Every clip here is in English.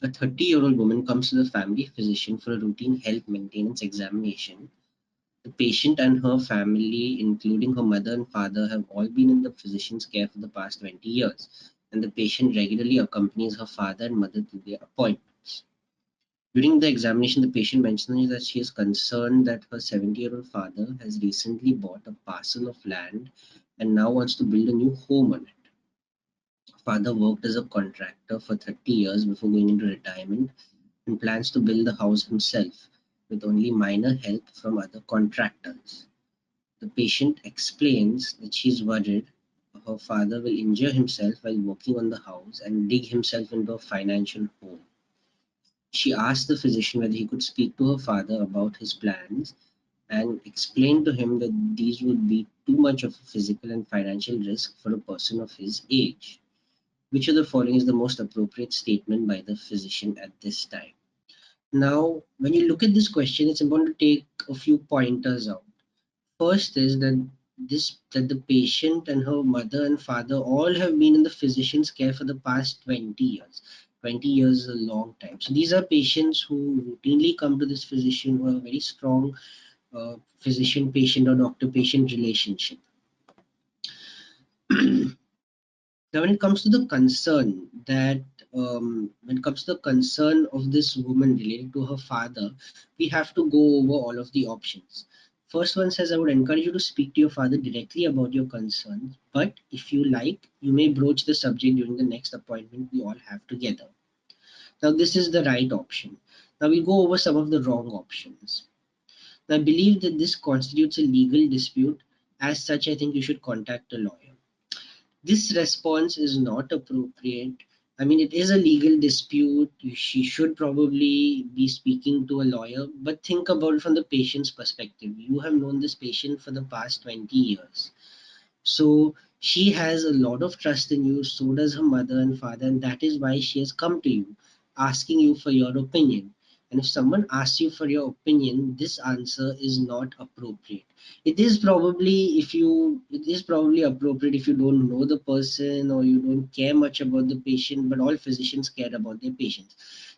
A 30-year-old woman comes to the family physician for a routine health maintenance examination. The patient and her family, including her mother and father, have all been in the physician's care for the past 20 years, and the patient regularly accompanies her father and mother to their appointments. During the examination, the patient mentions that she is concerned that her 70-year-old father has recently bought a parcel of land and now wants to build a new home on it. Father worked as a contractor for 30 years before going into retirement and plans to build the house himself with only minor help from other contractors. The patient explains that she is worried her father will injure himself while working on the house and dig himself into a financial hole. She asked the physician whether he could speak to her father about his plans and explained to him that these would be too much of a physical and financial risk for a person of his age. Which of the following is the most appropriate statement by the physician at this time? Now, when you look at this question, it's important to take a few pointers out. First is that the patient and her mother and father all have been in the physician's care for the past 20 years. 20 years is a long time. So these are patients who routinely come to this physician who have a very strong physician-patient or doctor-patient relationship. Now, when it comes to the concern that when it comes to the concern of this woman related to her father, we have to go over all of the options. First one says, I would encourage you to speak to your father directly about your concerns, but if you like, you may broach the subject during the next appointment we all have together. Now, this is the right option. Now, we'll go over some of the wrong options. Now, I believe that this constitutes a legal dispute. As such, I think you should contact a lawyer. This response is not appropriate. I mean, it is a legal dispute. She should probably be speaking to a lawyer, but think about it from the patient's perspective. You have known this patient for the past 20 years. So she has a lot of trust in you, so does her mother and father, and that is why she has come to you, asking you for your opinion. And if someone asks you for your opinion, this answer is not appropriate. It is probably appropriate if you don't know the person or you don't care much about the patient, but all physicians care about their patients.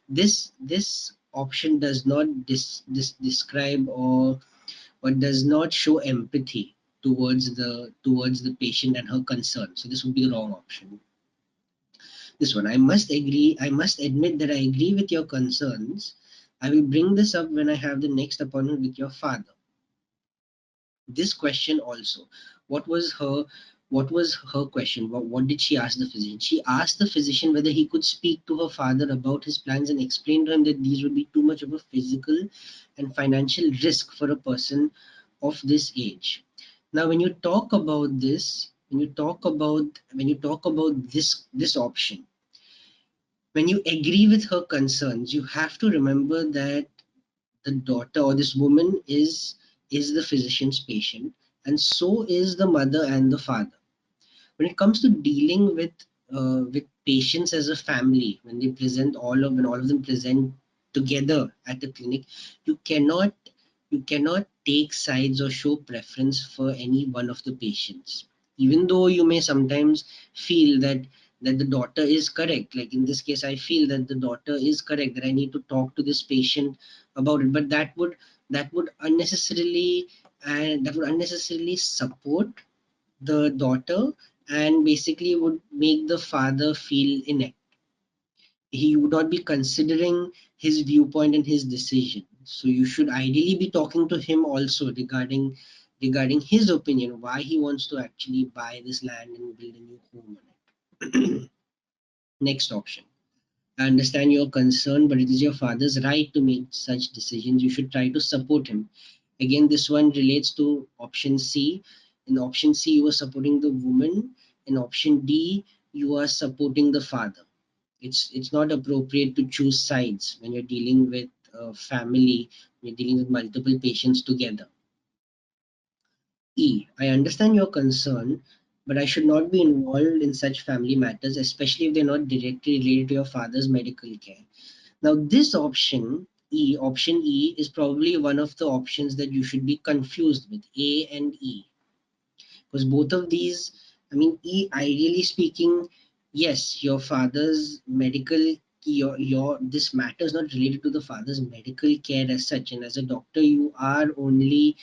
This option does not describe or does not show empathy towards the patient and her concern. So this would be the wrong option. This one, I must admit that I agree with your concerns. I will bring this up when I have the next appointment with your father. This question also, what was her what was her question? What did she ask the physician? She asked the physician whether he could speak to her father about his plans and explain to him that these would be too much of a physical and financial risk for a person of this age. Now, when you talk about this, when you talk about this option, when you agree with her concerns, you have to remember that the daughter or this woman is the physician's patient, and so is the mother and the father. When it comes to dealing with patients as a family, when all of them present together at the clinic, you cannot you cannot take sides or show preference for any one of the patients, even though you may sometimes feel that the daughter is correct. Like in this case, I feel that the daughter is correct, that I need to talk to this patient about it, but that would unnecessarily that would unnecessarily support the daughter and basically would make the father feel inept. He would not be considering his viewpoint and his decision. So you should ideally be talking to him also regarding his opinion, why he wants to actually buy this land and build a new home on it. Next option. I understand your concern, but it is your father's right to make such decisions. You should try to support him. Again, this one relates to option C. In option C, you are supporting the woman. In option D, you are supporting the father. It's not appropriate to choose sides when you're dealing with a family, when you're dealing with multiple patients together. E. I understand your concern, but I should not be involved in such family matters, especially if they're not directly related to your father's medical care. Now, this option E, is probably one of the options that you should be confused with, A and E. Because both of these, I mean, E, ideally speaking, yes, your father's medical, your this matter is not related to the father's medical care as such, and as a doctor you are only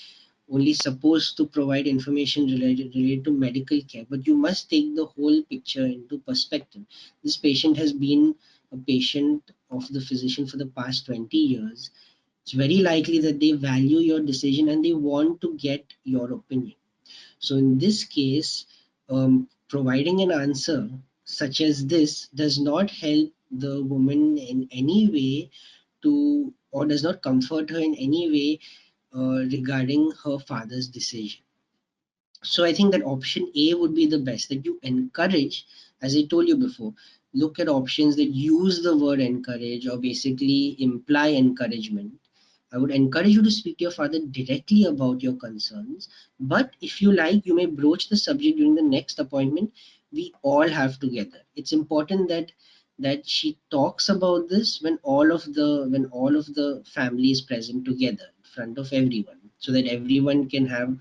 supposed to provide information related to medical care, but you must take the whole picture into perspective. This patient has been a patient of the physician for the past 20 years. It's very likely that they value your decision and they want to get your opinion. So in this case, providing an answer such as this does not help the woman in any way to, or does not comfort her in any way regarding her father's decision. So I think that option A would be the best, that you encourage, as I told you before, look at options that use the word encourage or basically imply encouragement. I would encourage you to speak to your father directly about your concerns. But if you like, you may broach the subject during the next appointment we all have together. It's important that she talks about this when all of the family is present together in front of everyone, so that everyone can have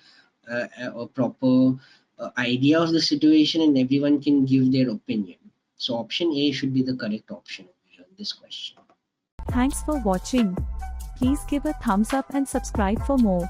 a proper idea of the situation and everyone can give their opinion. So option A should be the correct option here in this question. Thanks for watching. Please give a thumbs up and subscribe for more.